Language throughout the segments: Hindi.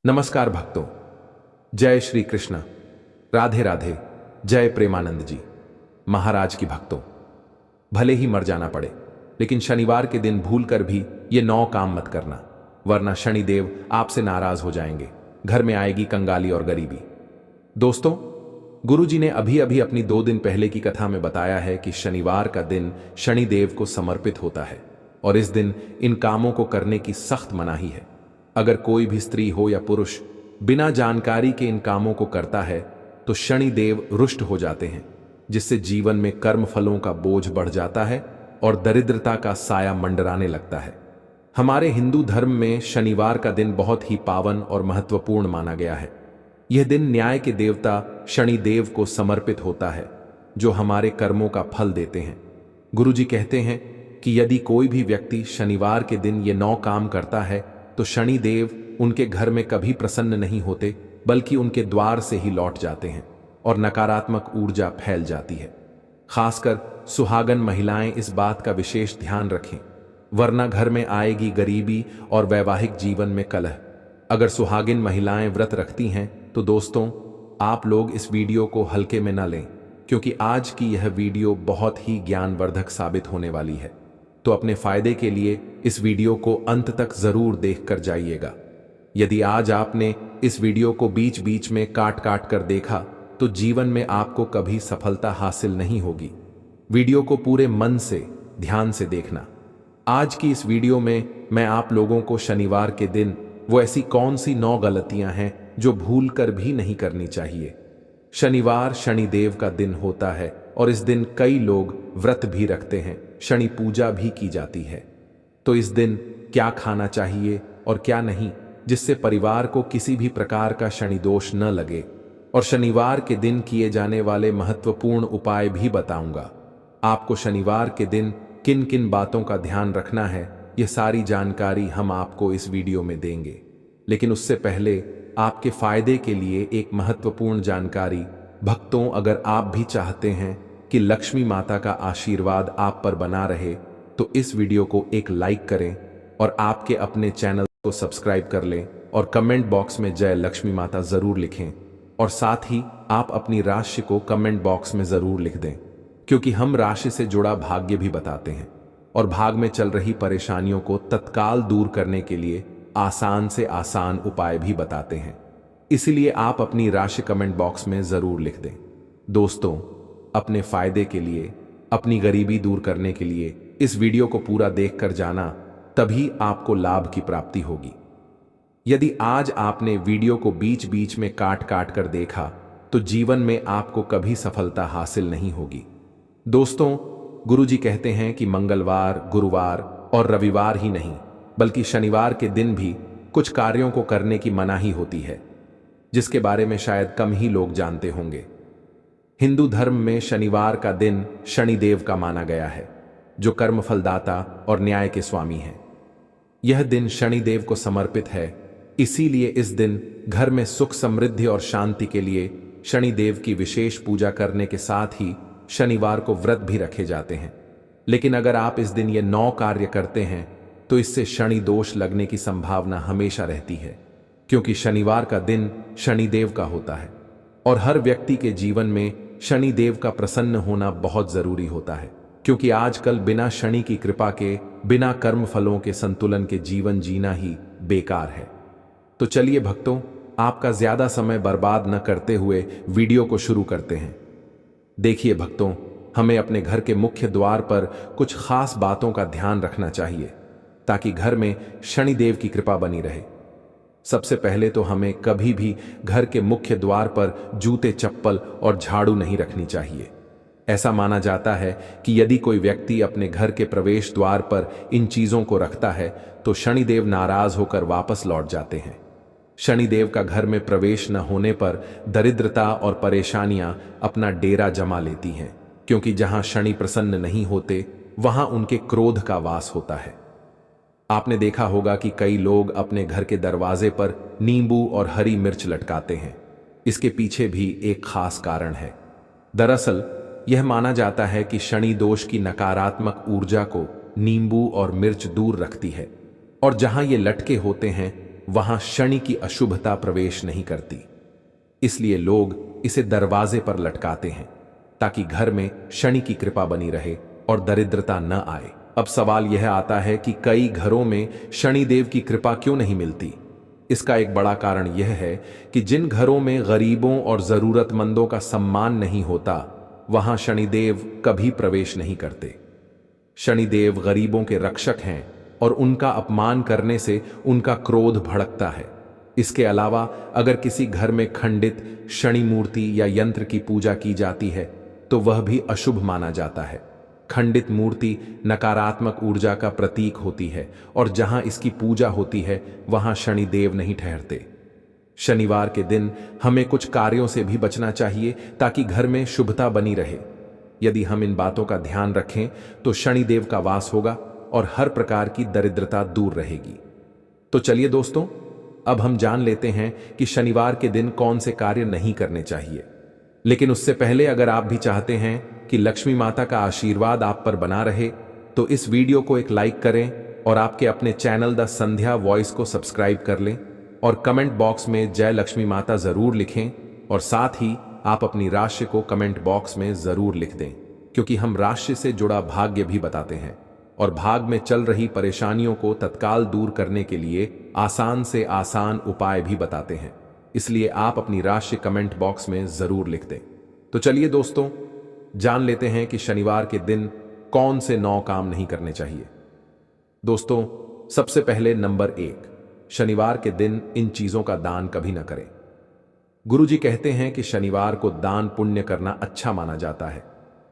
नमस्कार भक्तों। जय श्री कृष्ण। राधे राधे। जय प्रेमानंद जी महाराज की भक्तों। भले ही मर जाना पड़े, लेकिन शनिवार के दिन भूलकर भी ये 9 काम मत करना, वरना शनिदेव आपसे नाराज हो जाएंगे। घर में आएगी कंगाली और गरीबी। दोस्तों, गुरुजी ने अभी अभी अपनी 2 दिन पहले की कथा में बताया है कि शनिवार का दिन शनिदेव को समर्पित होता है और इस दिन इन कामों को करने की सख्त मनाही है। अगर कोई भी स्त्री हो या पुरुष बिना जानकारी के इन कामों को करता है तो शनिदेव रुष्ट हो जाते हैं, जिससे जीवन में कर्म फलों का बोझ बढ़ जाता है और दरिद्रता का साया मंडराने लगता है। हमारे हिंदू धर्म में शनिवार का दिन बहुत ही पावन और महत्वपूर्ण माना गया है। यह दिन न्याय के देवता शनिदेव को समर्पित होता है, जो हमारे कर्मों का फल देते हैं। गुरुजी कहते हैं कि यदि कोई भी व्यक्ति शनिवार के दिन ये 9 काम करता है तो शनिदेव उनके घर में कभी प्रसन्न नहीं होते, बल्कि उनके द्वार से ही लौट जाते हैं और नकारात्मक ऊर्जा फैल जाती है। खासकर सुहागन महिलाएं इस बात का विशेष ध्यान रखें, वरना घर में आएगी गरीबी और वैवाहिक जीवन में कलह। अगर सुहागिन महिलाएं व्रत रखती हैं तो दोस्तों, आप लोग इस वीडियो को हल्के में न लें, क्योंकि आज की यह वीडियो बहुत ही ज्ञानवर्धक साबित होने वाली है। तो अपने फायदे के लिए इस वीडियो को अंत तक जरूर देखकर जाइएगा। यदि आज आपने इस वीडियो को बीच बीच में काट काट कर देखा तो जीवन में आपको कभी सफलता हासिल नहीं होगी। वीडियो को पूरे मन से ध्यान से देखना। आज की इस वीडियो में मैं आप लोगों को शनिवार के दिन वो ऐसी कौन सी 9 गलतियां हैं जो भूल कर भी नहीं करनी चाहिए। शनिवार शनिदेव का दिन होता है और इस दिन कई लोग व्रत भी रखते हैं, शनि पूजा भी की जाती है। तो इस दिन क्या खाना चाहिए और क्या नहीं, जिससे परिवार को किसी भी प्रकार का शनि दोष न लगे, और शनिवार के दिन किए जाने वाले महत्वपूर्ण उपाय भी बताऊंगा। आपको शनिवार के दिन किन किन बातों का ध्यान रखना है, यह सारी जानकारी हम आपको इस वीडियो में देंगे। लेकिन उससे पहले आपके फायदे के लिए एक महत्वपूर्ण जानकारी। भक्तों, अगर आप भी चाहते हैं कि लक्ष्मी माता का आशीर्वाद आप पर बना रहे तो इस वीडियो को एक लाइक करें और आपके अपने चैनल को सब्सक्राइब कर लें और कमेंट बॉक्स में जय लक्ष्मी माता जरूर लिखें। और साथ ही आप अपनी राशि को कमेंट बॉक्स में जरूर लिख दें, क्योंकि हम राशि से जुड़ा भाग्य भी बताते हैं और भाग में चल रही परेशानियों को तत्काल दूर करने के लिए आसान से आसान उपाय भी बताते हैं। इसलिए आप अपनी राशि कमेंट बॉक्स में जरूर लिख दें। दोस्तों, अपने फायदे के लिए, अपनी गरीबी दूर करने के लिए इस वीडियो को पूरा देखकर जाना, तभी आपको लाभ की प्राप्ति होगी। यदि आज आपने वीडियो को बीच बीच में काट काट कर देखा तो जीवन में आपको कभी सफलता हासिल नहीं होगी। दोस्तों, गुरुजी कहते हैं कि मंगलवार, गुरुवार और रविवार ही नहीं, बल्कि शनिवार के दिन भी कुछ कार्यों को करने की मनाही होती है, जिसके बारे में शायद कम ही लोग जानते होंगे। हिंदू धर्म में शनिवार का दिन शनिदेव का माना गया है, जो कर्म फलदाता और न्याय के स्वामी हैं। यह दिन शनिदेव को समर्पित है, इसीलिए इस दिन घर में सुख, समृद्धि और शांति के लिए शनिदेव की विशेष पूजा करने के साथ ही शनिवार को व्रत भी रखे जाते हैं। लेकिन अगर आप इस दिन ये 9 कार्य करते हैं तो इससे शनि दोष लगने की संभावना हमेशा रहती है, क्योंकि शनिवार का दिन शनिदेव का होता है और हर व्यक्ति के जीवन में शनिदेव का प्रसन्न होना बहुत जरूरी होता है, क्योंकि आजकल बिना शनि की कृपा के, बिना कर्म फलों के संतुलन के जीवन जीना ही बेकार है। तो चलिए भक्तों, आपका ज्यादा समय बर्बाद न करते हुए वीडियो को शुरू करते हैं। देखिए भक्तों, हमें अपने घर के मुख्य द्वार पर कुछ खास बातों का ध्यान रखना चाहिए ताकि घर में शनिदेव की कृपा बनी रहे। सबसे पहले तो हमें कभी भी घर के मुख्य द्वार पर जूते, चप्पल और झाड़ू नहीं रखनी चाहिए। ऐसा माना जाता है कि यदि कोई व्यक्ति अपने घर के प्रवेश द्वार पर इन चीजों को रखता है तो शनिदेव नाराज होकर वापस लौट जाते हैं। शनिदेव का घर में प्रवेश न होने पर दरिद्रता और परेशानियां अपना डेरा जमा लेती हैं, क्योंकि जहां शनि प्रसन्न नहीं होते वहां उनके क्रोध का वास होता है। आपने देखा होगा कि कई लोग अपने घर के दरवाजे पर नींबू और हरी मिर्च लटकाते हैं। इसके पीछे भी एक खास कारण है। दरअसल यह माना जाता है कि शनि दोष की नकारात्मक ऊर्जा को नींबू और मिर्च दूर रखती है, और जहां ये लटके होते हैं वहां शनि की अशुभता प्रवेश नहीं करती। इसलिए लोग इसे दरवाजे पर लटकाते हैं ताकि घर में शनि की कृपा बनी रहे और दरिद्रता न आए। अब सवाल यह आता है कि कई घरों में शनिदेव की कृपा क्यों नहीं मिलती। इसका एक बड़ा कारण यह है कि जिन घरों में गरीबों और जरूरतमंदों का सम्मान नहीं होता, वहां शनिदेव कभी प्रवेश नहीं करते। शनिदेव गरीबों के रक्षक हैं और उनका अपमान करने से उनका क्रोध भड़कता है। इसके अलावा अगर किसी घर में खंडित शनि मूर्ति या यंत्र की पूजा की जाती है तो वह भी अशुभ माना जाता है। खंडित मूर्ति नकारात्मक ऊर्जा का प्रतीक होती है और जहां इसकी पूजा होती है वहां शनिदेव नहीं ठहरते। शनिवार के दिन हमें कुछ कार्यों से भी बचना चाहिए ताकि घर में शुभता बनी रहे। यदि हम इन बातों का ध्यान रखें तो शनिदेव का वास होगा और हर प्रकार की दरिद्रता दूर रहेगी। तो चलिए दोस्तों, अब हम जान लेते हैं कि शनिवार के दिन कौन से कार्य नहीं करने चाहिए। लेकिन उससे पहले अगर आप भी चाहते हैं कि लक्ष्मी माता का आशीर्वाद आप पर बना रहे तो इस वीडियो को एक लाइक करें और आपके अपने चैनल द संध्या वॉइस को सब्सक्राइब कर लें और कमेंट बॉक्स में जय लक्ष्मी माता जरूर लिखें और साथ ही आप अपनी राशि को कमेंट बॉक्स में जरूर लिख दें, क्योंकि हम राशि से जुड़ा भाग्य भी बताते हैं और भाग में चल रही परेशानियों को तत्काल दूर करने के लिए आसान से आसान उपाय भी बताते हैं। इसलिए आप अपनी राशि कमेंट बॉक्स में जरूर लिख दें। तो चलिए दोस्तों, जान लेते हैं कि शनिवार के दिन कौन से 9 काम नहीं करने चाहिए। दोस्तों, सबसे पहले नंबर 1, शनिवार के दिन इन चीजों का दान कभी न करें। गुरुजी कहते हैं कि शनिवार को दान पुण्य करना अच्छा माना जाता है,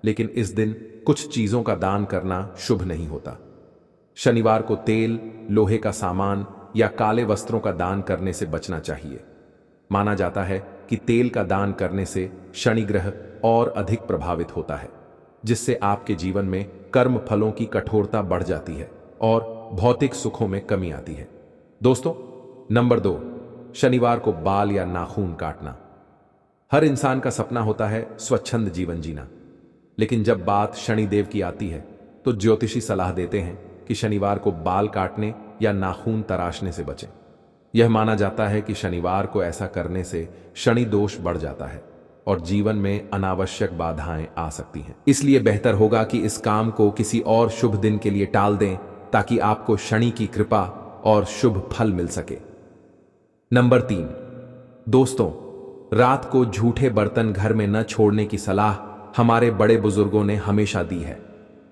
लेकिन इस दिन कुछ चीजों का दान करना शुभ नहीं होता। शनिवार को तेल, लोहे का सामान या काले वस्त्रों का दान करने से बचना चाहिए। माना जाता है कि तेल का दान करने से शनि ग्रह और अधिक प्रभावित होता है, जिससे आपके जीवन में कर्म फलों की कठोरता बढ़ जाती है और भौतिक सुखों में कमी आती है। दोस्तों, नंबर 2, शनिवार को बाल या नाखून काटना। हर इंसान का सपना होता है स्वच्छंद जीवन जीना, लेकिन जब बात शनिदेव की आती है तो ज्योतिषी सलाह देते हैं कि शनिवार को बाल काटने या नाखून तराशने से बचें। यह माना जाता है कि शनिवार को ऐसा करने से शनि दोष बढ़ जाता है और जीवन में अनावश्यक बाधाएं आ सकती हैं। इसलिए बेहतर होगा कि इस काम को किसी और शुभ दिन के लिए टाल दें ताकि आपको शनि की कृपा और शुभ फल मिल सके। नंबर 3, दोस्तों, रात को झूठे बर्तन घर में न छोड़ने की सलाह हमारे बड़े बुजुर्गों ने हमेशा दी है।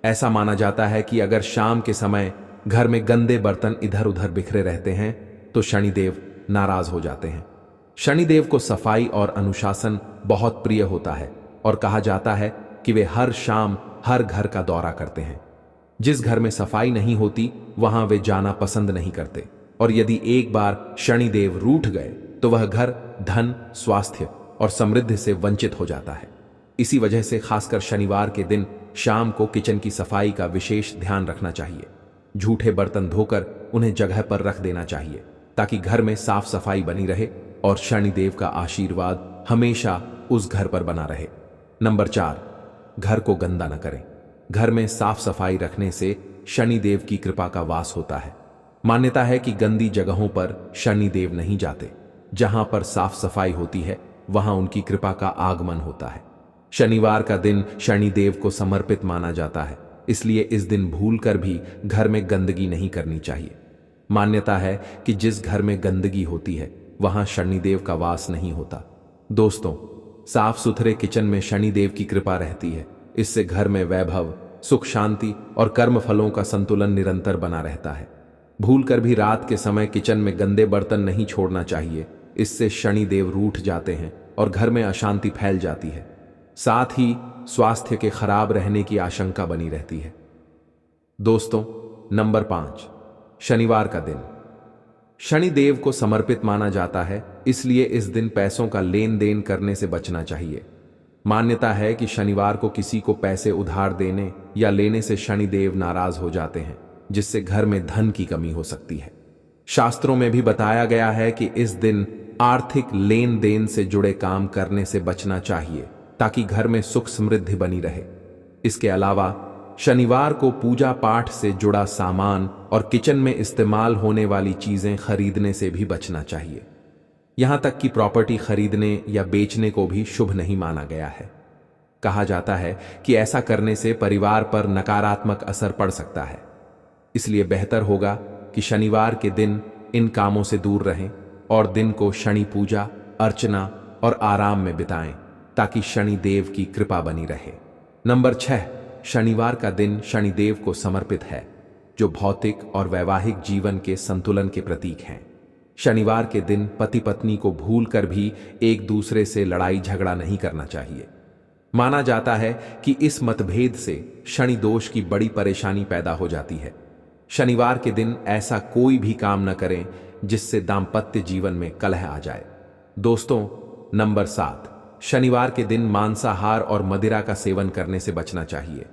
ऐसा माना जाता है कि अगर शाम के समय घर में गंदे बर्तन इधर उधर बिखरे रहते हैं तो शनिदेव नाराज हो जाते हैं। शनिदेव को सफाई और अनुशासन बहुत प्रिय होता है और कहा जाता है कि वे हर शाम हर घर का दौरा करते हैं। जिस घर में सफाई नहीं होती वहां वे जाना पसंद नहीं करते और यदि एक बार शनिदेव रूठ गए तो वह घर धन, स्वास्थ्य और समृद्धि से वंचित हो जाता है। इसी वजह से खासकर शनिवार के दिन शाम को किचन की सफाई का विशेष ध्यान रखना चाहिए। झूठे बर्तन धोकर उन्हें जगह पर रख देना चाहिए ताकि घर में साफ सफाई बनी रहे और शनिदेव का आशीर्वाद हमेशा उस घर पर बना रहे। नंबर 4, घर को गंदा न करें। घर में साफ सफाई रखने से शनिदेव की कृपा का वास होता है। मान्यता है कि गंदी जगहों पर शनिदेव नहीं जाते। जहां पर साफ सफाई होती है वहां उनकी कृपा का आगमन होता है। शनिवार का दिन शनिदेव को समर्पित माना जाता है, इसलिए इस दिन भूलकर भी घर में गंदगी नहीं करनी चाहिए। मान्यता है कि जिस घर में गंदगी होती है वहां शनिदेव का वास नहीं होता। दोस्तों, साफ सुथरे किचन में शनिदेव की कृपा रहती है। इससे घर में वैभव, सुख, शांति और कर्म फलों का संतुलन निरंतर बना रहता है। भूलकर भी रात के समय किचन में गंदे बर्तन नहीं छोड़ना चाहिए। इससे शनिदेव रूठ जाते हैं और घर में अशांति फैल जाती है। साथ ही स्वास्थ्य के खराब रहने की आशंका बनी रहती है। दोस्तों, नंबर 5, शनिवार का दिन शनिदेव को समर्पित माना जाता है, इसलिए इस दिन पैसों का लेन देन करने से बचना चाहिए। मान्यता है कि शनिवार को किसी को पैसे उधार देने या लेने से शनिदेव नाराज हो जाते हैं, जिससे घर में धन की कमी हो सकती है। शास्त्रों में भी बताया गया है कि इस दिन आर्थिक लेन देन से जुड़े काम करने से बचना चाहिए ताकि घर में सुख समृद्धि बनी रहे। इसके अलावा शनिवार को पूजा पाठ से जुड़ा सामान और किचन में इस्तेमाल होने वाली चीजें खरीदने से भी बचना चाहिए। यहां तक कि प्रॉपर्टी खरीदने या बेचने को भी शुभ नहीं माना गया है। कहा जाता है कि ऐसा करने से परिवार पर नकारात्मक असर पड़ सकता है। इसलिए बेहतर होगा कि शनिवार के दिन इन कामों से दूर रहें और दिन को शनि पूजा, अर्चना और आराम में बिताएं ताकि शनि देव की कृपा बनी रहे। नंबर 6, शनिवार का दिन शनिदेव को समर्पित है, जो भौतिक और वैवाहिक जीवन के संतुलन के प्रतीक हैं। शनिवार के दिन पति पत्नी को भूलकर भी एक दूसरे से लड़ाई झगड़ा नहीं करना चाहिए। माना जाता है कि इस मतभेद से शनि दोष की बड़ी परेशानी पैदा हो जाती है। शनिवार के दिन ऐसा कोई भी काम न करें जिससे दाम्पत्य जीवन में कलह आ जाए। दोस्तों, नंबर 7, शनिवार के दिन मांसाहार और मदिरा का सेवन करने से बचना चाहिए।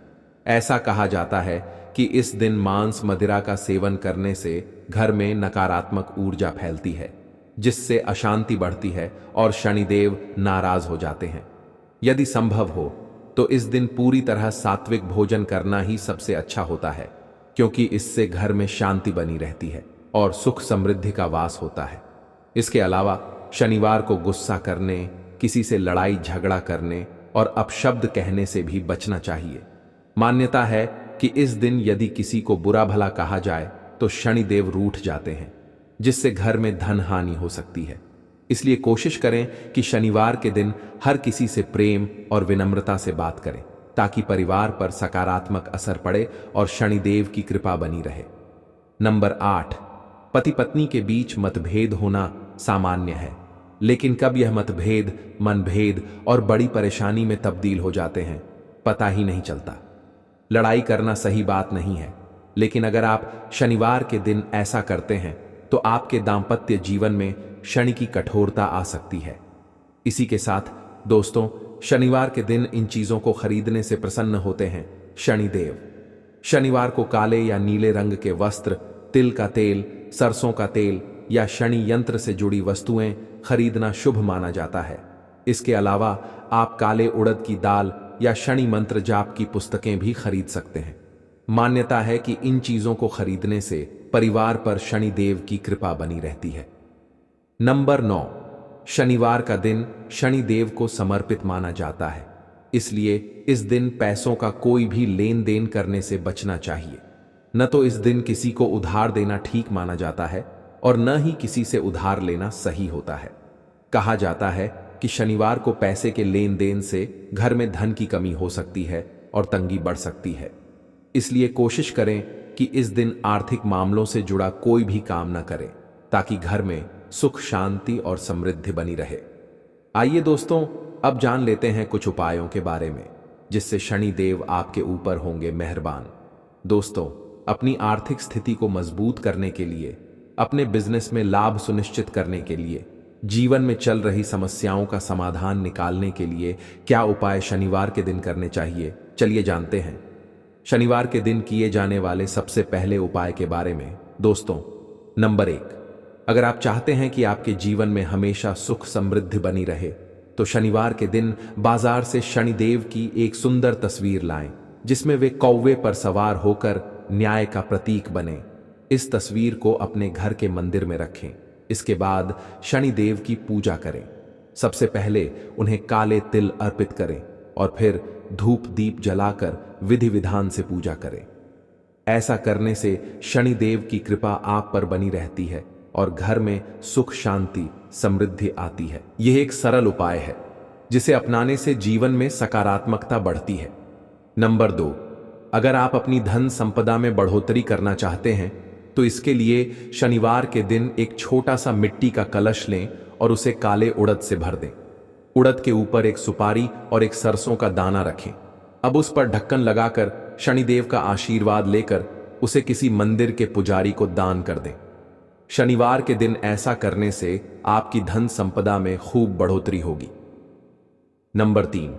ऐसा कहा जाता है कि इस दिन मांस मदिरा का सेवन करने से घर में नकारात्मक ऊर्जा फैलती है, जिससे अशांति बढ़ती है और शनिदेव नाराज हो जाते हैं। यदि संभव हो तो इस दिन पूरी तरह सात्विक भोजन करना ही सबसे अच्छा होता है, क्योंकि इससे घर में शांति बनी रहती है और सुख समृद्धि का वास होता है। इसके अलावा शनिवार को गुस्सा करने, किसी से लड़ाई झगड़ा करने और अपशब्द कहने से भी बचना चाहिए। मान्यता है कि इस दिन यदि किसी को बुरा भला कहा जाए तो शनिदेव रूठ जाते हैं, जिससे घर में धन हानि हो सकती है। इसलिए कोशिश करें कि शनिवार के दिन हर किसी से प्रेम और विनम्रता से बात करें, ताकि परिवार पर सकारात्मक असर पड़े और शनिदेव की कृपा बनी रहे। नंबर 8, पति पत्नी के बीच मतभेद होना सामान्य है, लेकिन कब यह मतभेद मनभेद और बड़ी परेशानी में तब्दील हो जाते हैं, पता ही नहीं चलता। लड़ाई करना सही बात नहीं है, लेकिन अगर आप शनिवार के दिन ऐसा करते हैं तो आपके दाम्पत्य जीवन में शनि की कठोरता आ सकती है। इसी के साथ दोस्तों, शनिवार के दिन इन चीजों को खरीदने से प्रसन्न होते हैं शनिदेव। शनिवार को काले या नीले रंग के वस्त्र, तिल का तेल, सरसों का तेल या शनि यंत्र से जुड़ी वस्तुएं खरीदना शुभ माना जाता है। इसके अलावा आप काले उड़द की दाल या शनि मंत्र जाप की पुस्तकें भी खरीद सकते हैं। मान्यता है कि इन चीजों को खरीदने से परिवार पर शनिदेव की कृपा बनी रहती है। नंबर 9, शनिवार का दिन शनिदेव को समर्पित माना जाता है, इसलिए इस दिन पैसों का कोई भी लेन देन करने से बचना चाहिए। न तो इस दिन किसी को उधार देना ठीक माना जाता है और न ही किसी से उधार लेना सही होता है। कहा जाता है कि शनिवार को पैसे के लेन देन से घर में धन की कमी हो सकती है और तंगी बढ़ सकती है। इसलिए कोशिश करें कि इस दिन आर्थिक मामलों से जुड़ा कोई भी काम न करें, ताकि घर में सुख शांति और समृद्धि बनी रहे। आइए दोस्तों, अब जान लेते हैं कुछ उपायों के बारे में, जिससे शनि देव आपके ऊपर होंगे मेहरबान। दोस्तों, अपनी आर्थिक स्थिति को मजबूत करने के लिए, अपने बिजनेस में लाभ सुनिश्चित करने के लिए, जीवन में चल रही समस्याओं का समाधान निकालने के लिए क्या उपाय शनिवार के दिन करने चाहिए, चलिए जानते हैं। शनिवार के दिन किए जाने वाले सबसे पहले उपाय के बारे में। दोस्तों, नंबर 1, अगर आप चाहते हैं कि आपके जीवन में हमेशा सुख समृद्धि बनी रहे, तो शनिवार के दिन बाजार से शनिदेव की एक सुंदर तस्वीर लाएं, जिसमें वे कौवे पर सवार होकर न्याय का प्रतीक बने। इस तस्वीर को अपने घर के मंदिर में रखें। इसके बाद शनिदेव की पूजा करें। सबसे पहले उन्हें काले तिल अर्पित करें और फिर धूप दीप जलाकर विधि विधान से पूजा करें। ऐसा करने से शनिदेव की कृपा आप पर बनी रहती है और घर में सुख शांति समृद्धि आती है। यह एक सरल उपाय है जिसे अपनाने से जीवन में सकारात्मकता बढ़ती है। नंबर 2, अगर आप अपनी धन संपदा में बढ़ोतरी करना चाहते हैं तो इसके लिए शनिवार के दिन एक छोटा सा मिट्टी का कलश लें और उसे काले उड़द से भर दें। उड़द के ऊपर एक सुपारी और एक सरसों का दाना रखें। अब उस पर ढक्कन लगाकर शनिदेव का आशीर्वाद लेकर उसे किसी मंदिर के पुजारी को दान कर दें। शनिवार के दिन ऐसा करने से आपकी धन संपदा में खूब बढ़ोतरी होगी। नंबर 3,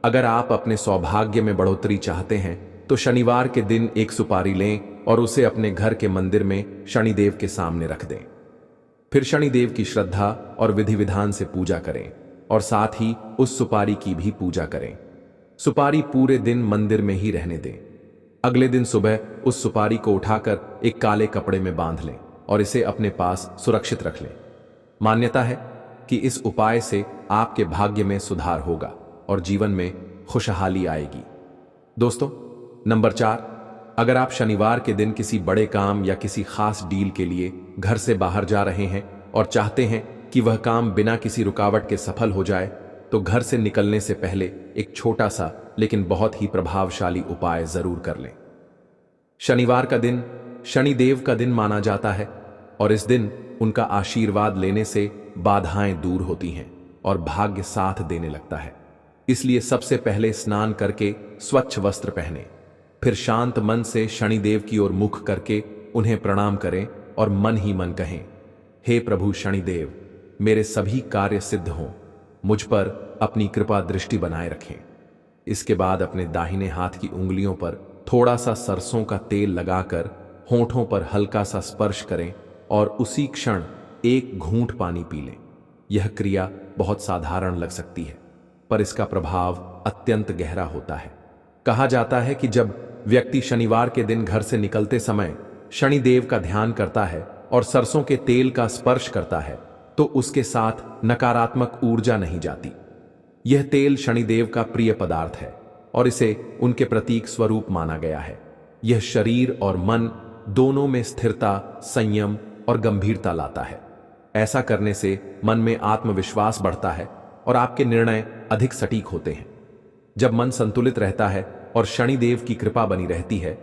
अगर आप अपने सौभाग्य में बढ़ोतरी चाहते हैं तो शनिवार के दिन एक सुपारी लें और उसे अपने घर के मंदिर में शनिदेव के सामने रख दें। फिर शनिदेव की श्रद्धा और विधि विधान से पूजा करें और साथ ही उस सुपारी की भी पूजा करें। सुपारी पूरे दिन मंदिर में ही रहने दें। अगले दिन सुबह उस सुपारी को उठाकर एक काले कपड़े में बांध लें और इसे अपने पास सुरक्षित रख लें। मान्यता है कि इस उपाय से आपके भाग्य में सुधार होगा और जीवन में खुशहाली आएगी। दोस्तों, नंबर 4, अगर आप शनिवार के दिन किसी बड़े काम या किसी खास डील के लिए घर से बाहर जा रहे हैं और चाहते हैं कि वह काम बिना किसी रुकावट के सफल हो जाए, तो घर से निकलने से पहले एक छोटा सा लेकिन बहुत ही प्रभावशाली उपाय जरूर कर लें। शनिवार का दिन शनिदेव का दिन माना जाता है और इस दिन उनका आशीर्वाद लेने से बाधाएं दूर होती हैं और भाग्य साथ देने लगता है। इसलिए सबसे पहले स्नान करके स्वच्छ वस्त्र पहने, फिर शांत मन से शनिदेव की ओर मुख करके उन्हें प्रणाम करें और मन ही मन कहें, हे प्रभु शनिदेव, मेरे सभी कार्य सिद्ध हों, मुझ पर अपनी कृपा दृष्टि बनाए रखें। इसके बाद अपने दाहिने हाथ की उंगलियों पर थोड़ा सा सरसों का तेल लगाकर होंठों पर हल्का सा स्पर्श करें और उसी क्षण एक घूंट पानी पी लें। यह क्रिया बहुत साधारण लग सकती है, पर इसका प्रभाव अत्यंत गहरा होता है। कहा जाता है कि जब व्यक्ति शनिवार के दिन घर से निकलते समय शनिदेव का ध्यान करता है और सरसों के तेल का स्पर्श करता है, तो उसके साथ नकारात्मक ऊर्जा नहीं जाती। यह तेल शनिदेव का प्रिय पदार्थ है और इसे उनके प्रतीक स्वरूप माना गया है। यह शरीर और मन दोनों में स्थिरता, संयम और गंभीरता लाता है। ऐसा करने से मन में आत्मविश्वास बढ़ता है और आपके निर्णय अधिक सटीक होते हैं। जब मन संतुलित रहता है और शनिदेव की कृपा बनी रहती है,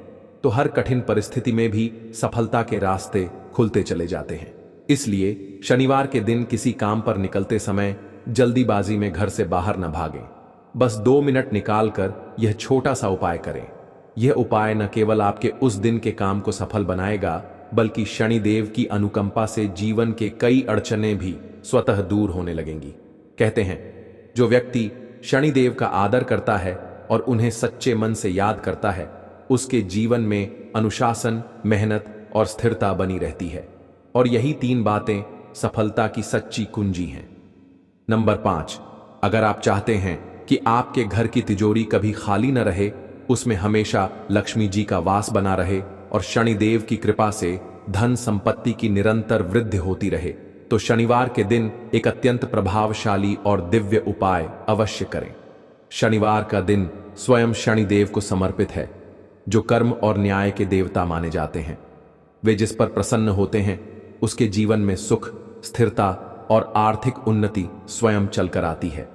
तो हर कठिन परिस्थिति में भी सफलता के रास्ते खुलते चले जाते हैं। इसलिए शनिवार के दिन किसी काम पर निकलते समय जल्दीबाजी में घर से बाहर न भागें। बस 2 मिनट निकालकर यह छोटा सा उपाय करें। यह उपाय न केवल आपके उस दिन के काम को सफल बनाएगा, बल्कि शनिदेव की अनुकंपा से जीवन के कई अड़चनें भी स्वतः दूर होने लगेंगी। कहते हैं, जो व्यक्ति शनिदेव का आदर करता है और उन्हें सच्चे मन से याद करता है, उसके जीवन में अनुशासन, मेहनत और स्थिरता बनी रहती है। और यही 3 बातें सफलता की सच्ची कुंजी हैं। नंबर 5, अगर आप चाहते हैं कि आपके घर की तिजोरी कभी खाली न रहे, उसमें हमेशा लक्ष्मी जी का वास बना रहे और शनिदेव की कृपा से धन संपत्ति की निरंतर वृद्धि होती रहे, तो शनिवार के दिन एक अत्यंत प्रभावशाली और दिव्य उपाय अवश्य करें। शनिवार का दिन स्वयं शनिदेव को समर्पित है, जो कर्म और न्याय के देवता माने जाते हैं। वे जिस पर प्रसन्न होते हैं, उसके जीवन में सुख, स्थिरता और आर्थिक उन्नति स्वयं चलकर आती है।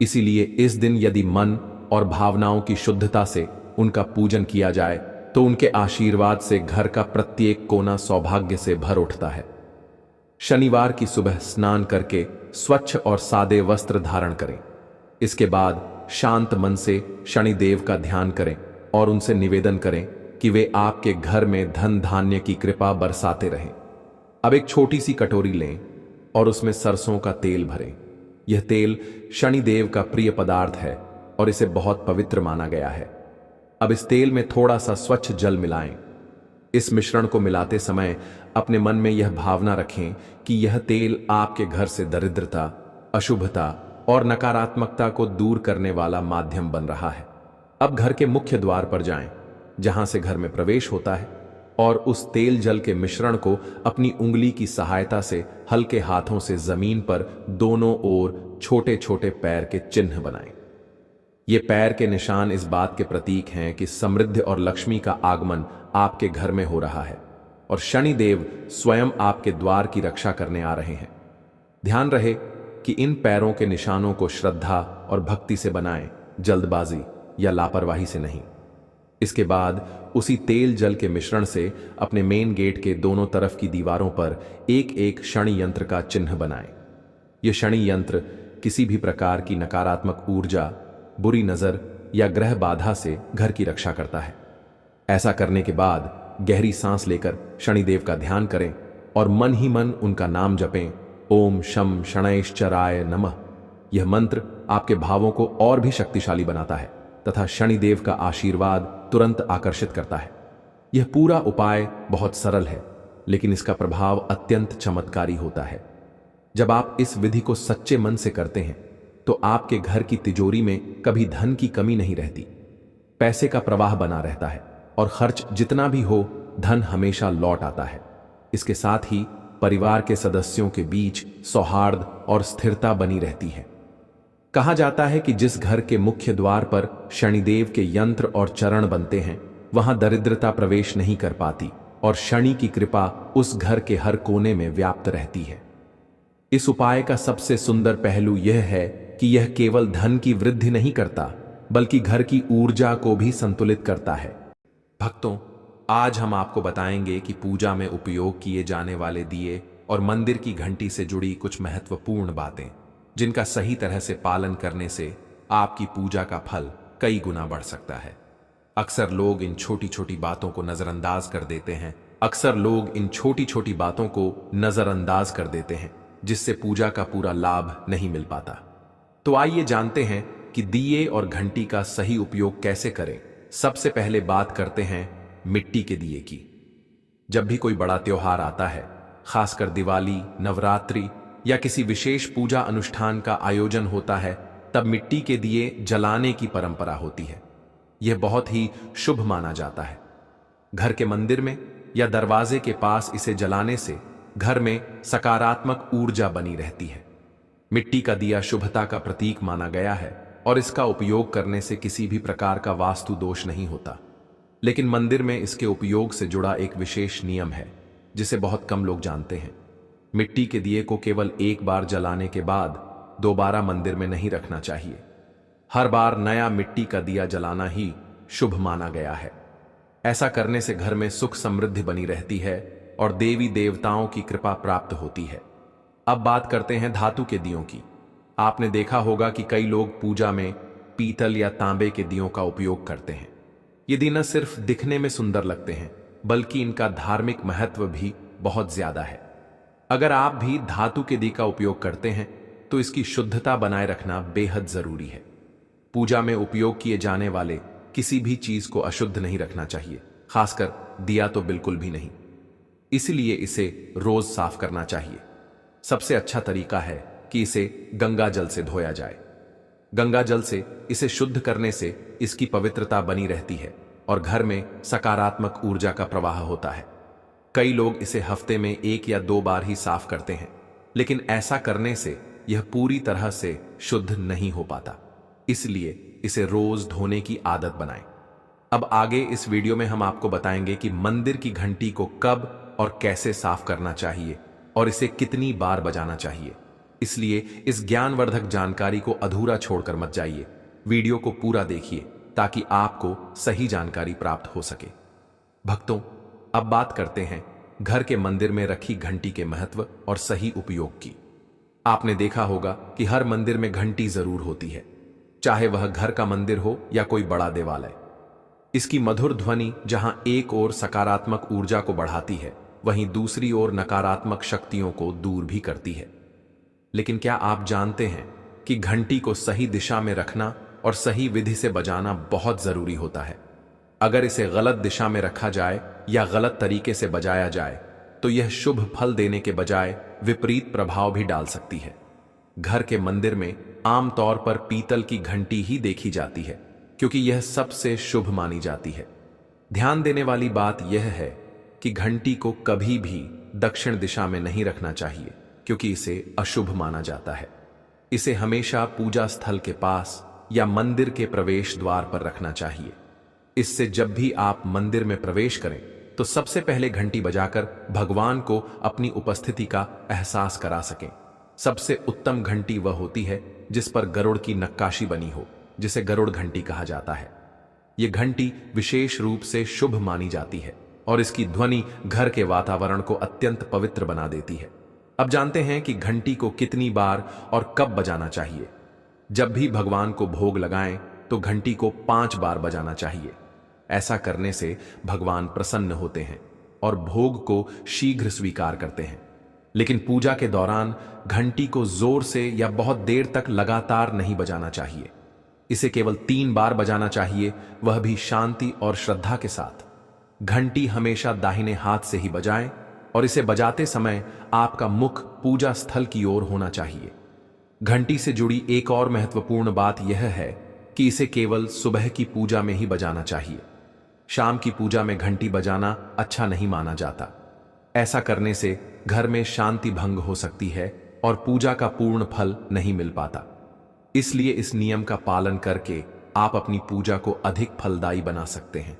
इसीलिए इस दिन यदि मन और भावनाओं की शुद्धता से उनका पूजन किया जाए, तो उनके आशीर्वाद से घर का प्रत्येक कोना सौभाग्य से भर उठता है। शनिवार की सुबह स्नान करके स्वच्छ और सादे वस्त्र धारण करें। इसके बाद शांत मन से शनिदेव का ध्यान करें और उनसे निवेदन करें कि वे आपके घर में धन धान्य की कृपा बरसाते रहें। अब एक छोटी सी कटोरी लें और उसमें सरसों का तेल भरें। यह तेल शनिदेव का प्रिय पदार्थ है और इसे बहुत पवित्र माना गया है। अब इस तेल में थोड़ा सा स्वच्छ जल मिलाएं। इस मिश्रण को मिलाते समय अपने मन में यह भावना रखें कि यह तेल आपके घर से दरिद्रता, अशुभता और नकारात्मकता को दूर करने वाला माध्यम बन रहा है। अब घर के मुख्य द्वार पर जाएं, जहां से घर में प्रवेश होता है, और उस तेल जल के मिश्रण को अपनी उंगली की सहायता से हल्के हाथों से जमीन पर दोनों ओर छोटे छोटे पैर के चिन्ह बनाएं। ये पैर के निशान इस बात के प्रतीक हैं कि समृद्धि और लक्ष्मी का आगमन आपके घर में हो रहा है और शनिदेव स्वयं आपके द्वार की रक्षा करने आ रहे हैं। ध्यान रहे कि इन पैरों के निशानों को श्रद्धा और भक्ति से बनाएं, जल्दबाजी या लापरवाही से नहीं। इसके बाद उसी तेल जल के मिश्रण से अपने मेन गेट के दोनों तरफ की दीवारों पर एक एक शनि यंत्र का चिन्ह बनाएं। यह शनि यंत्र किसी भी प्रकार की नकारात्मक ऊर्जा, बुरी नजर या ग्रह बाधा से घर की रक्षा करता है। ऐसा करने के बाद गहरी सांस लेकर शनिदेव का ध्यान करें और मन ही मन उनका नाम जपें, ओम शम शनैश्चराय नमः। यह मंत्र आपके भावों को और भी शक्तिशाली बनाता है तथा शनिदेव का आशीर्वाद तुरंत आकर्षित करता है। यह पूरा उपाय बहुत सरल है, लेकिन इसका प्रभाव अत्यंत चमत्कारी होता है। जब आप इस विधि को सच्चे मन से करते हैं, तो आपके घर की तिजोरी में कभी धन की कमी नहीं रहती, पैसे का प्रवाह बना रहता है और खर्च जितना भी हो, धन हमेशा लौट आता है। इसके साथ ही परिवार के सदस्यों के बीच सौहार्द और स्थिरता बनी रहती है। कहा जाता है कि जिस घर के मुख्य द्वार पर शनिदेव के यंत्र और चरण बनते हैं, वहां दरिद्रता प्रवेश नहीं कर पाती और शनि की कृपा उस घर के हर कोने में व्याप्त रहती है। इस उपाय का सबसे सुंदर पहलू यह है कि यह केवल धन की वृद्धि नहीं करता, बल्कि घर की ऊर्जा को भी संतुलित करता है। भक्तों, आज हम आपको बताएंगे कि पूजा में उपयोग किए जाने वाले दिए और मंदिर की घंटी से जुड़ी कुछ महत्वपूर्ण बातें, जिनका सही तरह से पालन करने से आपकी पूजा का फल कई गुना बढ़ सकता है। अक्सर लोग इन छोटी छोटी बातों को नजरअंदाज कर देते हैं, जिससे पूजा का पूरा लाभ नहीं मिल पाता। तो आइए जानते हैं कि दिए और घंटी का सही उपयोग कैसे करें। सबसे पहले बात करते हैं मिट्टी के दिए की। जब भी कोई बड़ा त्योहार आता है, खासकर दिवाली, नवरात्रि या किसी विशेष पूजा अनुष्ठान का आयोजन होता है, तब मिट्टी के दिए जलाने की परंपरा होती है। यह बहुत ही शुभ माना जाता है। घर के मंदिर में या दरवाजे के पास इसे जलाने से घर में सकारात्मक ऊर्जा बनी रहती है। मिट्टी का दिया शुभता का प्रतीक माना गया है और इसका उपयोग करने से किसी भी प्रकार का वास्तु दोष नहीं होता। लेकिन मंदिर में इसके उपयोग से जुड़ा एक विशेष नियम है, जिसे बहुत कम लोग जानते हैं। मिट्टी के दिए को केवल एक बार जलाने के बाद दोबारा मंदिर में नहीं रखना चाहिए। हर बार नया मिट्टी का दिया जलाना ही शुभ माना गया है। ऐसा करने से घर में सुख समृद्धि बनी रहती है और देवी देवताओं की कृपा प्राप्त होती है। अब बात करते हैं धातु के दियों की। आपने देखा होगा कि कई लोग पूजा में पीतल या तांबे के दियों का उपयोग करते हैं। ये दिए न सिर्फ दिखने में सुंदर लगते हैं, बल्कि इनका धार्मिक महत्व भी बहुत ज्यादा है। अगर आप भी धातु के दिए का उपयोग करते हैं, तो इसकी शुद्धता बनाए रखना बेहद जरूरी है। पूजा में उपयोग किए जाने वाले किसी भी चीज को अशुद्ध नहीं रखना चाहिए, खासकर दिया तो बिल्कुल भी नहीं। इसलिए इसे रोज साफ करना चाहिए। सबसे अच्छा तरीका है कि इसे गंगा जल से धोया जाए। गंगा जल से इसे शुद्ध करने से इसकी पवित्रता बनी रहती है और घर में सकारात्मक ऊर्जा का प्रवाह होता है। कई लोग इसे हफ्ते में 1 या 2 बार ही साफ करते हैं, लेकिन ऐसा करने से यह पूरी तरह से शुद्ध नहीं हो पाता। इसलिए इसे रोज धोने की आदत बनाएं। अब आगे इस वीडियो में हम आपको बताएंगे कि मंदिर की घंटी को कब और कैसे साफ करना चाहिए और इसे कितनी बार बजाना चाहिए। इसलिए इस ज्ञानवर्धक जानकारी को अधूरा छोड़कर मत जाइए। वीडियो को पूरा देखिए ताकि आपको सही जानकारी प्राप्त हो सके। भक्तों, अब बात करते हैं घर के मंदिर में रखी घंटी के महत्व और सही उपयोग की। आपने देखा होगा कि हर मंदिर में घंटी जरूर होती है, चाहे वह घर का मंदिर हो या कोई बड़ा देवालय। इसकी मधुर ध्वनि जहां एक ओर सकारात्मक ऊर्जा को बढ़ाती है, वहीं दूसरी ओर नकारात्मक शक्तियों को दूर भी करती है। लेकिन क्या आप जानते हैं कि घंटी को सही दिशा में रखना और सही विधि से बजाना बहुत जरूरी होता है। अगर इसे गलत दिशा में रखा जाए या गलत तरीके से बजाया जाए, तो यह शुभ फल देने के बजाय विपरीत प्रभाव भी डाल सकती है। घर के मंदिर में आमतौर पर पीतल की घंटी ही देखी जाती है, क्योंकि यह सबसे शुभ मानी जाती है। ध्यान देने वाली बात यह है कि घंटी को कभी भी दक्षिण दिशा में नहीं रखना चाहिए, क्योंकि इसे अशुभ माना जाता है। इसे हमेशा पूजा स्थल के पास या मंदिर के प्रवेश द्वार पर रखना चाहिए। इससे जब भी आप मंदिर में प्रवेश करें, तो सबसे पहले घंटी बजाकर भगवान को अपनी उपस्थिति का एहसास करा सकें। सबसे उत्तम घंटी वह होती है जिस पर गरुड़ की नक्काशी बनी हो, जिसे गरुड़ घंटी कहा जाता है। यह घंटी विशेष रूप से शुभ मानी जाती है और इसकी ध्वनि घर के वातावरण को अत्यंत पवित्र बना देती है। अब जानते हैं कि घंटी को कितनी बार और कब बजाना चाहिए। जब भी भगवान को भोग लगाएं, तो घंटी को 5 बार बजाना चाहिए। ऐसा करने से भगवान प्रसन्न होते हैं और भोग को शीघ्र स्वीकार करते हैं। लेकिन पूजा के दौरान घंटी को जोर से या बहुत देर तक लगातार नहीं बजाना चाहिए। इसे केवल 3 बार बजाना चाहिए, वह भी शांति और श्रद्धा के साथ। घंटी हमेशा दाहिने हाथ से ही बजाएं, और इसे बजाते समय आपका मुख पूजा स्थल की ओर होना चाहिए। घंटी से जुड़ी एक और महत्वपूर्ण बात यह है कि इसे केवल सुबह की पूजा में ही बजाना चाहिए। शाम की पूजा में घंटी बजाना अच्छा नहीं माना जाता। ऐसा करने से घर में शांति भंग हो सकती है और पूजा का पूर्ण फल नहीं मिल पाता। इसलिए इस नियम का पालन करके आप अपनी पूजा को अधिक फलदायी बना सकते हैं।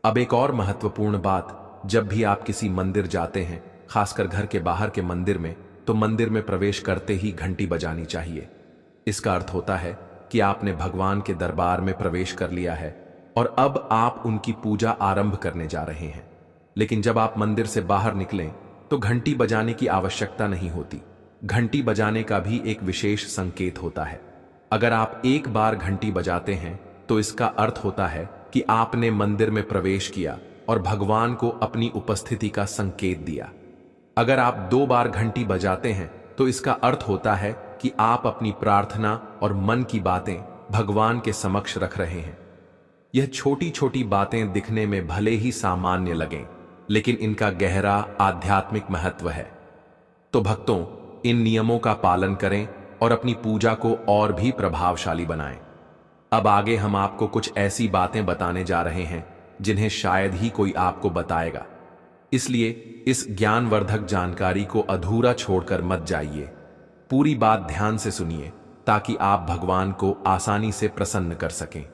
अब एक और महत्वपूर्ण बात, जब भी आप किसी मंदिर जाते हैं, खासकर घर के बाहर के मंदिर में, तो मंदिर में प्रवेश करते ही घंटी बजानी चाहिए। इसका अर्थ होता है कि आपने भगवान के दरबार में प्रवेश कर लिया है और अब आप उनकी पूजा आरंभ करने जा रहे हैं। लेकिन जब आप मंदिर से बाहर निकलें तो घंटी बजाने की आवश्यकता नहीं होती। घंटी बजाने का भी एक विशेष संकेत होता है। अगर आप एक बार घंटी बजाते हैं तो इसका अर्थ होता है कि आपने मंदिर में प्रवेश किया और भगवान को अपनी उपस्थिति का संकेत दिया। अगर आप 2 बार घंटी बजाते हैं तो इसका अर्थ होता है कि आप अपनी प्रार्थना और मन की बातें भगवान के समक्ष रख रहे हैं। यह छोटी छोटी बातें दिखने में भले ही सामान्य लगें, लेकिन इनका गहरा आध्यात्मिक महत्व है। तो भक्तों, इन नियमों का पालन करें और अपनी पूजा को और भी प्रभावशाली बनाएं। अब आगे हम आपको कुछ ऐसी बातें बताने जा रहे हैं जिन्हें शायद ही कोई आपको बताएगा। इसलिए इस ज्ञानवर्धक जानकारी को अधूरा छोड़कर मत जाइए। पूरी बात ध्यान से सुनिए ताकि आप भगवान को आसानी से प्रसन्न कर सकें।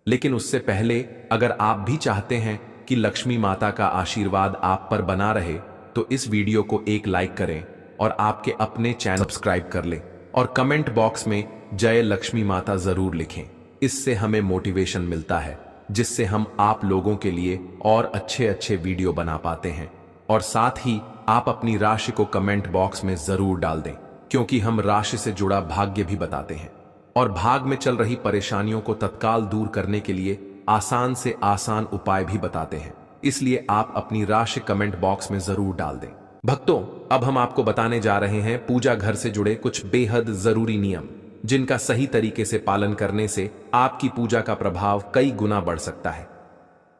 लेकिन उससे पहले, अगर आप भी चाहते हैं कि लक्ष्मी माता का आशीर्वाद आप पर बना रहे, तो इस वीडियो को एक लाइक करें और आपके अपने चैनल सब्सक्राइब कर लें और कमेंट बॉक्स में जय लक्ष्मी माता जरूर लिखें। इससे हमें मोटिवेशन मिलता है, जिससे हम आप लोगों के लिए और अच्छे अच्छे वीडियो बना पाते हैं। और साथ ही आप अपनी राशि को कमेंट बॉक्स में जरूर डाल दें, क्योंकि हम राशि से जुड़ा भाग्य भी बताते हैं और भाग में चल रही परेशानियों को तत्काल दूर करने के लिए आसान से आसान उपाय भी बताते हैं। इसलिए आप अपनी राशि कमेंट बॉक्स में जरूर डाल दें। भक्तों, अब हम आपको बताने जा रहे हैं पूजा घर से जुड़े कुछ बेहद जरूरी नियम, जिनका सही तरीके से पालन करने से आपकी पूजा का प्रभाव कई गुना बढ़ सकता है।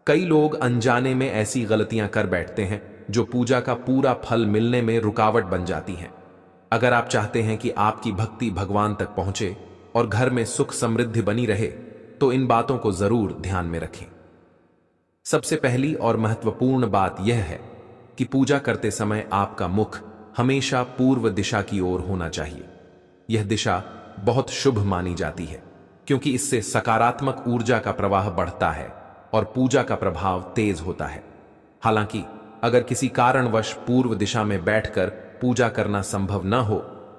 कई लोग अनजाने में ऐसी गलतियां कर बैठते हैं जो पूजा का पूरा फल मिलने में रुकावट बन जाती हैं। अगर आप चाहते हैं कि आपकी भक्ति भगवान तक पहुंचे और घर में सुख समृद्धि बनी रहे, तो इन बातों को जरूर ध्यान में रखें। सबसे पहली और महत्वपूर्ण बात यह है कि पूजा करते समय आपका मुख हमेशा पूर्व दिशा की ओर होना चाहिए। यह दिशा बहुत शुभ मानी जाती है, क्योंकि इससे सकारात्मक ऊर्जा का प्रवाह बढ़ता है और पूजा का प्रभाव तेज होता है। हालांकि अगर किसी कारणवश पूर्व दिशा में बैठकर पूजा करना संभव न हो,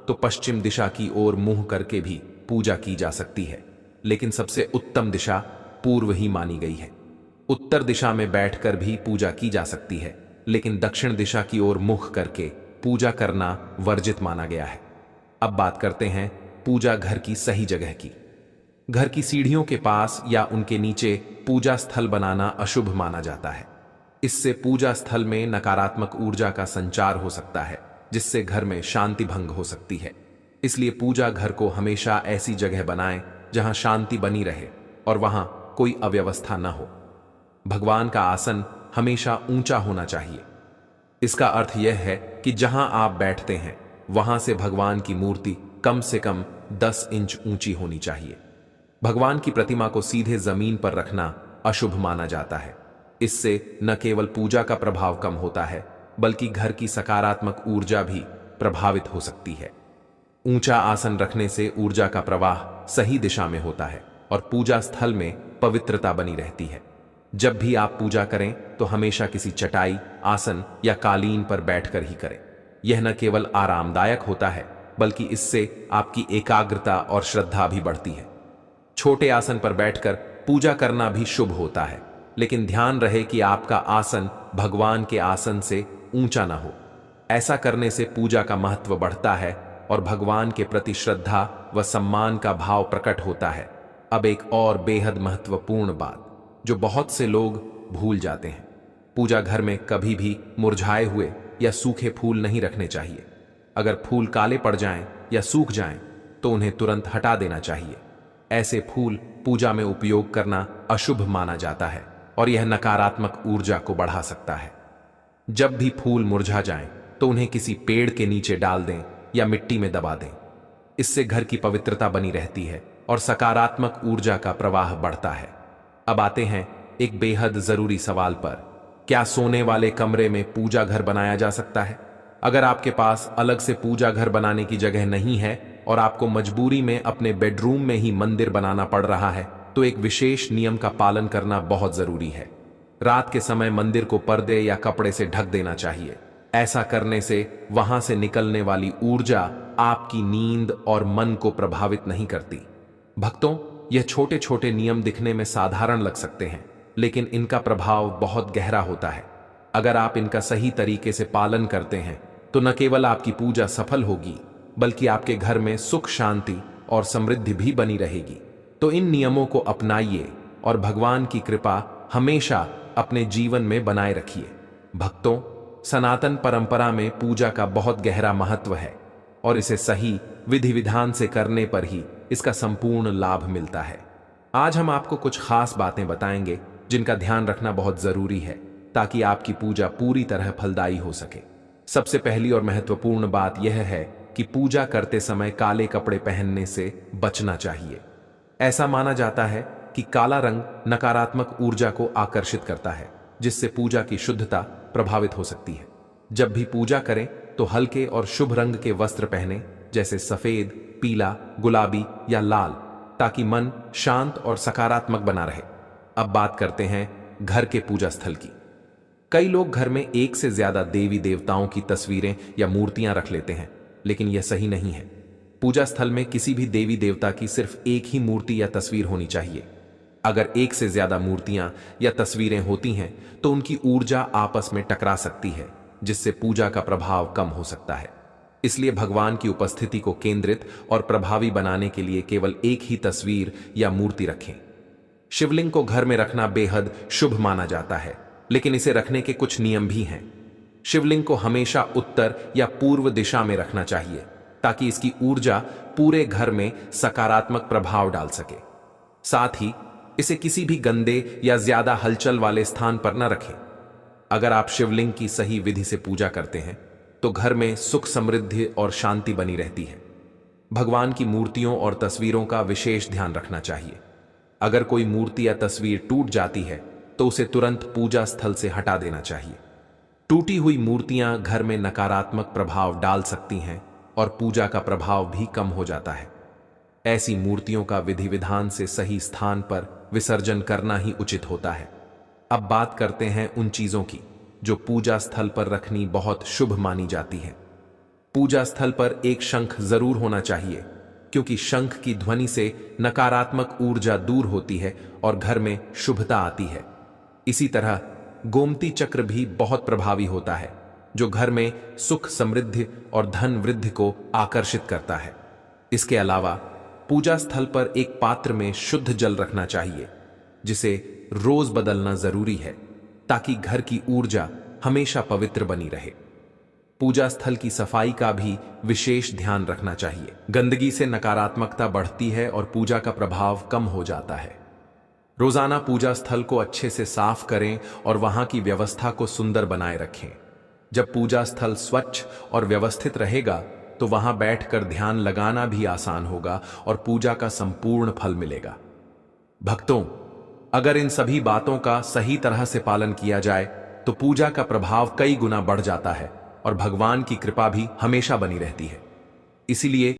तो पश्चिम दिशा की ओर मुंह करके भी पूजा की जा सकती है, लेकिन सबसे उत्तम दिशा पूर्व ही मानी गई है। उत्तर दिशा में बैठकर भी पूजा की जा सकती है, लेकिन दक्षिण दिशा की ओर मुख करके पूजा करना वर्जित माना गया है। अब बात करते हैं पूजा घर की सही जगह की। घर की सीढ़ियों के पास या उनके नीचे पूजा स्थल बनाना अशुभ माना जाता है। इससे पूजा स्थल में नकारात्मक ऊर्जा का संचार हो सकता है, जिससे घर में शांति भंग हो सकती है। इसलिए पूजा घर को हमेशा ऐसी जगह बनाएं जहां शांति बनी रहे और वहां कोई अव्यवस्था न हो। भगवान का आसन हमेशा ऊंचा होना चाहिए। इसका अर्थ यह है कि जहां आप बैठते हैं वहां से भगवान की मूर्ति कम से कम 10 इंच ऊंची होनी चाहिए। भगवान की प्रतिमा को सीधे जमीन पर रखना अशुभ माना जाता है। इससे न केवल पूजा का प्रभाव कम होता है, बल्कि घर की सकारात्मक ऊर्जा भी प्रभावित हो सकती है। ऊंचा आसन रखने से ऊर्जा का प्रवाह सही दिशा में होता है और पूजा स्थल में पवित्रता बनी रहती है। जब भी आप पूजा करें तो हमेशा किसी चटाई, आसन या कालीन पर बैठकर ही करें। यह न केवल आरामदायक होता है, बल्कि इससे आपकी एकाग्रता और श्रद्धा भी बढ़ती है। छोटे आसन पर बैठकर पूजा करना भी शुभ होता है, लेकिन ध्यान रहे कि आपका आसन भगवान के आसन से ऊंचा ना हो। ऐसा करने से पूजा का महत्व बढ़ता है और भगवान के प्रति श्रद्धा व सम्मान का भाव प्रकट होता है। अब एक और बेहद महत्वपूर्ण बात जो बहुत से लोग भूल जाते हैं, पूजा घर में कभी भी मुरझाए हुए या सूखे फूल नहीं रखने चाहिए। अगर फूल काले पड़ जाएं या सूख जाएं तो उन्हें तुरंत हटा देना चाहिए। ऐसे फूल पूजा में उपयोग करना अशुभ माना जाता है और यह नकारात्मक ऊर्जा को बढ़ा सकता है। जब भी फूल मुरझा जाएं तो उन्हें किसी पेड़ के नीचे डाल दें या मिट्टी में दबा दें। इससे घर की पवित्रता बनी रहती है और सकारात्मक ऊर्जा का प्रवाह बढ़ता है। अब आते हैं एक बेहद जरूरी सवाल पर, क्या सोने वाले कमरे में पूजा घर बनाया जा सकता है? अगर आपके पास अलग से पूजा घर बनाने की जगह नहीं है और आपको मजबूरी में अपने बेडरूम में ही मंदिर बनाना पड़ रहा है, तो एक विशेष नियम का पालन करना बहुत जरूरी है। रात के समय मंदिर को पर्दे या कपड़े से ढक देना चाहिए। ऐसा करने से वहां से निकलने वाली ऊर्जा आपकी नींद और मन को प्रभावित नहीं करती। भक्तों, यह छोटे छोटे नियम दिखने में साधारण लग सकते हैं, लेकिन इनका प्रभाव बहुत गहरा होता है। अगर आप इनका सही तरीके से पालन करते हैं तो न केवल आपकी पूजा सफल होगी, बल्कि आपके घर में सुख, शांति और समृद्धि भी बनी रहेगी। तो इन नियमों को अपनाइए और भगवान की कृपा हमेशा अपने जीवन में बनाए रखिए। भक्तों, सनातन परंपरा में पूजा का बहुत गहरा महत्व है और इसे सही विधि विधान से करने पर ही इसका संपूर्ण लाभ मिलता है। आज हम आपको कुछ खास बातें बताएंगे जिनका ध्यान रखना बहुत जरूरी है ताकि आपकी पूजा पूरी तरह फलदायी हो सके। सबसे पहली और महत्वपूर्ण बात यह है कि पूजा करते समय काले कपड़े पहनने से बचना चाहिए। ऐसा माना जाता है कि काला रंग नकारात्मक ऊर्जा को आकर्षित करता है, जिससे पूजा की शुद्धता प्रभावित हो सकती है। जब भी पूजा करें तो हल्के और शुभ रंग के वस्त्र पहने, जैसे सफेद, पीला, गुलाबी या लाल, ताकि मन शांत और सकारात्मक बना रहे। अब बात करते हैं घर के पूजा स्थल की। कई लोग घर में एक से ज्यादा देवी देवताओं की तस्वीरें या मूर्तियां रख लेते हैं, लेकिन यह सही नहीं है। पूजा स्थल में किसी भी देवी देवता की सिर्फ एक ही मूर्ति या तस्वीर होनी चाहिए। अगर एक से ज्यादा मूर्तियां या तस्वीरें होती हैं तो उनकी ऊर्जा आपस में टकरा सकती है, जिससे पूजा का प्रभाव कम हो सकता है। इसलिए भगवान की उपस्थिति को केंद्रित और प्रभावी बनाने के लिए केवल एक ही तस्वीर या मूर्ति रखें। शिवलिंग को घर में रखना बेहद शुभ माना जाता है, लेकिन इसे रखने के कुछ नियम भी हैं। शिवलिंग को हमेशा उत्तर या पूर्व दिशा में रखना चाहिए ताकि इसकी ऊर्जा पूरे घर में सकारात्मक प्रभाव डाल सके। साथ ही इसे किसी भी गंदे या ज्यादा हलचल वाले स्थान पर न रखें। अगर आप शिवलिंग की सही विधि से पूजा करते हैं तो घर में सुख, समृद्धि और शांति बनी रहती है। भगवान की मूर्तियों और तस्वीरों का विशेष ध्यान रखना चाहिए। अगर कोई मूर्ति या तस्वीर टूट जाती है तो उसे तुरंत पूजा स्थल से हटा देना चाहिए। टूटी हुई मूर्तियां घर में नकारात्मक प्रभाव डाल सकती हैं और पूजा का प्रभाव भी कम हो जाता है। ऐसी मूर्तियों का विधि विधान से सही स्थान पर विसर्जन करना ही उचित होता है। अब बात करते हैं उन चीजों की जो पूजा स्थल पर रखनी बहुत शुभ मानी जाती है। पूजा स्थल पर एक शंख जरूर होना चाहिए, क्योंकि शंख की ध्वनि से नकारात्मक ऊर्जा दूर होती है और घर में शुभता आती है। इसी तरह गोमती चक्र भी बहुत प्रभावी होता है, जो घर में सुख, समृद्धि और धन वृद्धि को आकर्षित करता है। इसके अलावा पूजा स्थल पर एक पात्र में शुद्ध जल रखना चाहिए, जिसे रोज बदलना जरूरी है ताकि घर की ऊर्जा हमेशा पवित्र बनी रहे। पूजा स्थल की सफाई का भी विशेष ध्यान रखना चाहिए। गंदगी से नकारात्मकता बढ़ती है और पूजा का प्रभाव कम हो जाता है। रोजाना पूजा स्थल को अच्छे से साफ करें और वहां की व्यवस्था को सुंदर बनाए रखें। जब पूजा स्थल स्वच्छ और व्यवस्थित रहेगा तो वहां बैठकर ध्यान लगाना भी आसान होगा और पूजा का संपूर्ण फल मिलेगा। भक्तों, अगर इन सभी बातों का सही तरह से पालन किया जाए तो पूजा का प्रभाव कई गुना बढ़ जाता है और भगवान की कृपा भी हमेशा बनी रहती है। इसीलिए